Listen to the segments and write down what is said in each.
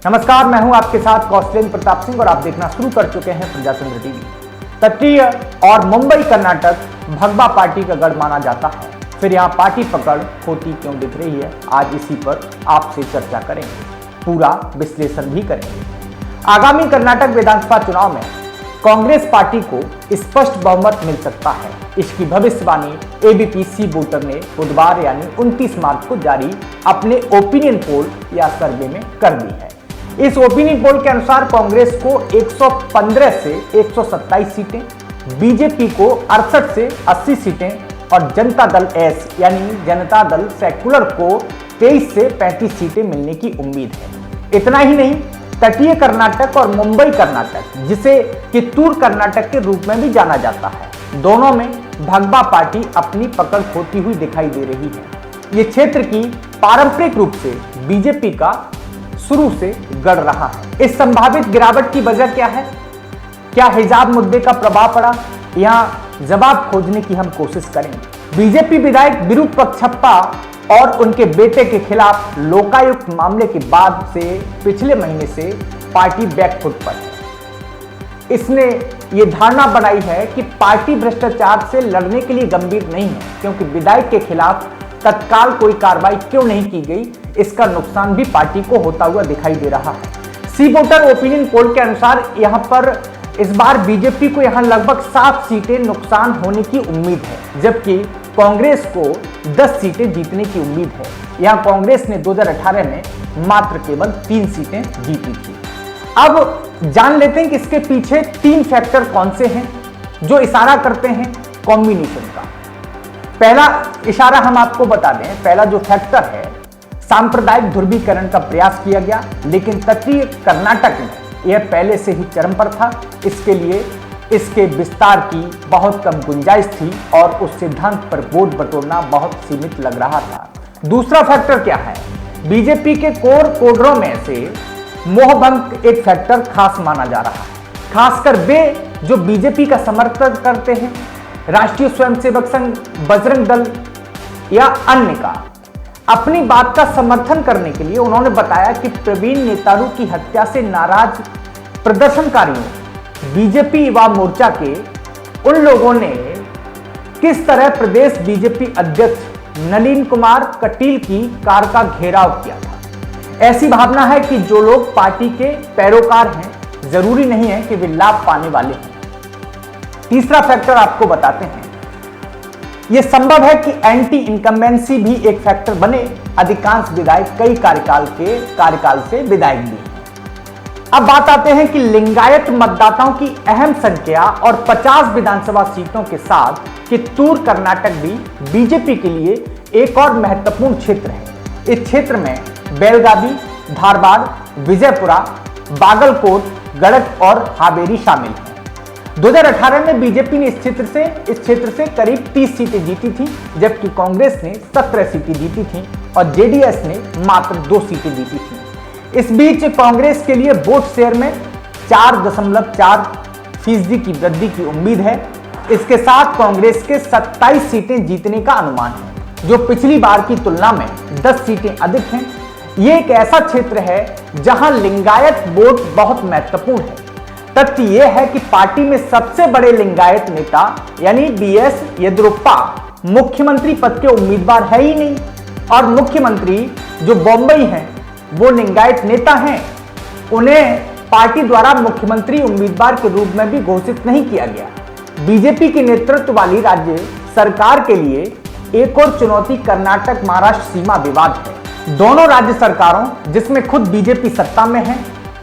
नमस्कार, मैं हूं आपके साथ कौशलेंद्र प्रताप सिंह और आप देखना शुरू कर चुके हैं प्रजातंत्र टीवी। तटीय और मुंबई कर्नाटक भगवा पार्टी का गढ़ माना जाता है, फिर यहां पार्टी पकड़ होती क्यों दिख रही है, आज इसी पर आपसे चर्चा करेंगे, पूरा विश्लेषण भी करेंगे। आगामी कर्नाटक विधानसभा चुनाव में कांग्रेस पार्टी को स्पष्ट बहुमत मिल सकता है, इसकी भविष्यवाणी एबीपी सी वोटर ने बुधवार यानी 29 मार्च को जारी अपने ओपिनियन पोल या सर्वे में कर दी है। इस ओपिनियन पोल के अनुसार कांग्रेस को 115 से 127 सीटें, बीजेपी को 68 से 80 सीटें और जनता दल एस यानी जनता दल सेकुलर को 23 से 35 सीटें मिलने की उम्मीद है। इतना ही नहीं, तटीय कर्नाटक और मुंबई कर्नाटक, जिसे कित्तूर कर्नाटक के रूप में भी जाना जाता है, दोनों में भगवा पार्टी अपनी पकड़ खोती हुई दिखाई दे रही है। ये क्षेत्र की पारंपरिक रूप से बीजेपी का शुरू से गढ़ रहा है। इस संभावित गिरावट की वजह क्या है? क्या हिजाब मुद्दे का प्रभाव पड़ा? यहाँ जवाब खोजने की हम कोशिश करेंगे। बीजेपी विधायक विरूपक छप्पा और उनके बेटे के खिलाफ लोकायुक्त मामले के बाद से पिछले महीने से पार्टी बैकफुट पर है। इसने ये धारणा बनाई है कि पार्टी भ्रष्टाचार से लड़ने के लिए गंभीर नहीं है, क्योंकि विधायक के खिलाफ तत्काल कोई कार्रवाई क्यों नहीं की गई, इसका नुकसान भी पार्टी को होता हुआ दिखाई दे रहा है। सी वोटर ओपिनियन पोल के अनुसार यहाँ पर इस बार बीजेपी को यहाँ लगभग 7 सीटें नुकसान होने की उम्मीद है, जबकि कांग्रेस को 10 सीटें जीतने की उम्मीद है। यहाँ कांग्रेस ने 2018 में मात्र केवल 3 सीटें जीती थी। अब जान लेते हैं कि इसके पीछे 3 फैक्टर कौन से हैं जो इशारा करते हैं कॉम्बिनेशन का। पहला इशारा हम आपको बता दें, पहला जो फैक्टर है, सांप्रदायिक ध्रुवीकरण का प्रयास किया गया, लेकिन तटीय कर्नाटक में यह पहले से ही चरम पर था। इसके लिए इसके विस्तार की बहुत कम गुंजाइश थी और उस सिद्धांत पर वोट बटोरना बहुत सीमित लग रहा था। दूसरा फैक्टर क्या है? बीजेपी के कोर कोडरों में से मोहभंग एक फैक्टर खास माना जा रहा है, खासकर वे जो बीजेपी का समर्थन करते हैं, राष्ट्रीय स्वयंसेवक संघ, बजरंग दल या अन्य का। अपनी बात का समर्थन करने के लिए उन्होंने बताया कि प्रवीण नेतारू की हत्या से नाराज प्रदर्शनकारियों, बीजेपी युवा मोर्चा के उन लोगों ने किस तरह प्रदेश बीजेपी अध्यक्ष नलिन कुमार कटील की कार का घेराव किया था। ऐसी भावना है कि जो लोग पार्टी के पैरोकार हैं, जरूरी नहीं है कि वे लाभ पाने वाले हैं। तीसरा फैक्टर आपको बताते हैं, यह संभव है कि एंटी इनकम्बेंसी भी एक फैक्टर बने। अधिकांश विधायक कई कार्यकाल से विधायक भी हैं। अब बात आते हैं कि लिंगायत मतदाताओं की अहम संख्या और 50 विधानसभा सीटों के साथ कित्तूर कर्नाटक भी बीजेपी के लिए एक और महत्वपूर्ण क्षेत्र है। इस क्षेत्र में बेलगावी, धारवाड़, विजयपुरा, बागलकोट, गड़क और हावेरी शामिल हैं। 2018 में बीजेपी ने इस क्षेत्र से करीब 30 सीटें जीती थी, जबकि कांग्रेस ने 17 सीटें जीती थी और जेडीएस ने मात्र 2 सीटें जीती थी। इस बीच कांग्रेस के लिए वोट शेयर में 4.4% की वृद्धि की उम्मीद है। इसके साथ कांग्रेस के 27 सीटें जीतने का अनुमान है, जो पिछली बार की तुलना में 10 सीटें अधिक हैं। ये एक ऐसा क्षेत्र है जहां लिंगायत वोट बहुत महत्वपूर्ण है। तथ्य यह है कि पार्टी में सबसे बड़े लिंगायत नेता यानी बीएस येदियुरप्पा मुख्यमंत्री पद के उम्मीदवार है ही नहीं, और मुख्यमंत्री जो बॉम्बई हैं वो लिंगायत नेता हैं। उन्हें पार्टी द्वारा मुख्यमंत्री उम्मीदवार के रूप में भी घोषित नहीं किया गया। बीजेपी के नेतृत्व वाली राज्य सरकार के लिए एक और चुनौती कर्नाटक महाराष्ट्र सीमा विवाद है। दोनों राज्य सरकारों, जिसमें खुद बीजेपी सत्ता में है,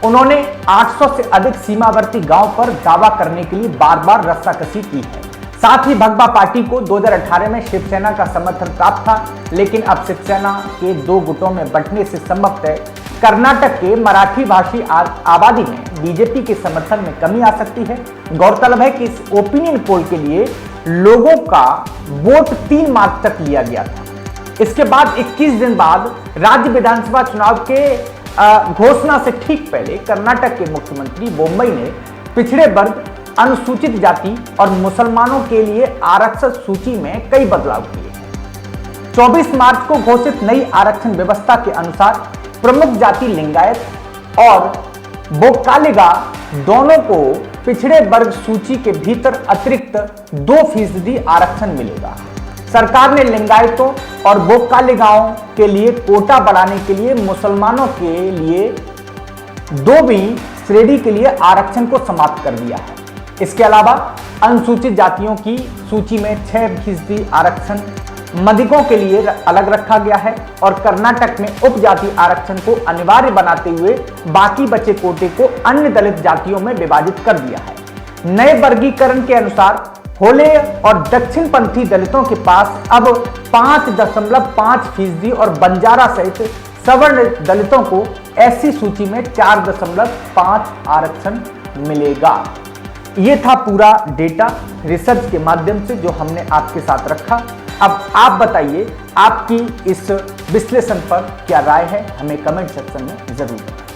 उन्होंने 800 से अधिक सीमावर्ती गांव पर दावा करने के लिए बार बार रस्साकसी की है। साथ ही भगवा पार्टी को 2018 में शिवसेना का समर्थन प्राप्त था, लेकिन अब शिवसेना के 2 गुटों में बंटने से संभवतः कर्नाटक के मराठी भाषी आबादी में बीजेपी के समर्थन में कमी आ सकती है। गौरतलब है कि इस ओपिनियन पोल के लिए लोगों का वोट 3 मार्च तक लिया गया था। इसके बाद 21 दिन बाद राज्य विधानसभा चुनाव के घोषणा से ठीक पहले कर्नाटक के मुख्यमंत्री बॉम्बई ने पिछड़े वर्ग, अनुसूचित जाति और मुसलमानों के लिए आरक्षण सूची में कई बदलाव किए हैं। 24 मार्च को घोषित नई आरक्षण व्यवस्था के अनुसार प्रमुख जाति लिंगायत, और बोकालिगा दोनों को पिछड़े वर्ग सूची के भीतर अतिरिक्त 2% आरक्षण मिलेगा। सरकार ने लिंगायतों और बोकालिगाओं के लिए कोटा बढ़ाने के लिए मुसलमानों के लिए 2वीं श्रेणी के लिए आरक्षण को समाप्त कर दिया है। इसके अलावा अनुसूचित जातियों की सूची में 6% आरक्षण मदिकों के लिए अलग रखा गया है और कर्नाटक में उपजाति आरक्षण को अनिवार्य बनाते हुए बाकी बचे कोटे को अन्य दलित जातियों में विभाजित कर दिया है। नए वर्गीकरण के अनुसार होले और दक्षिणपंथी दलितों के पास अब 5.5% और बंजारा सहित सवर्ण दलितों को एससी सूची में 4.5 आरक्षण मिलेगा। ये था पूरा डेटा रिसर्च के माध्यम से जो हमने आपके साथ रखा। अब आप बताइए आपकी इस विश्लेषण पर क्या राय है, हमें कमेंट सेक्शन में जरूर बताएं।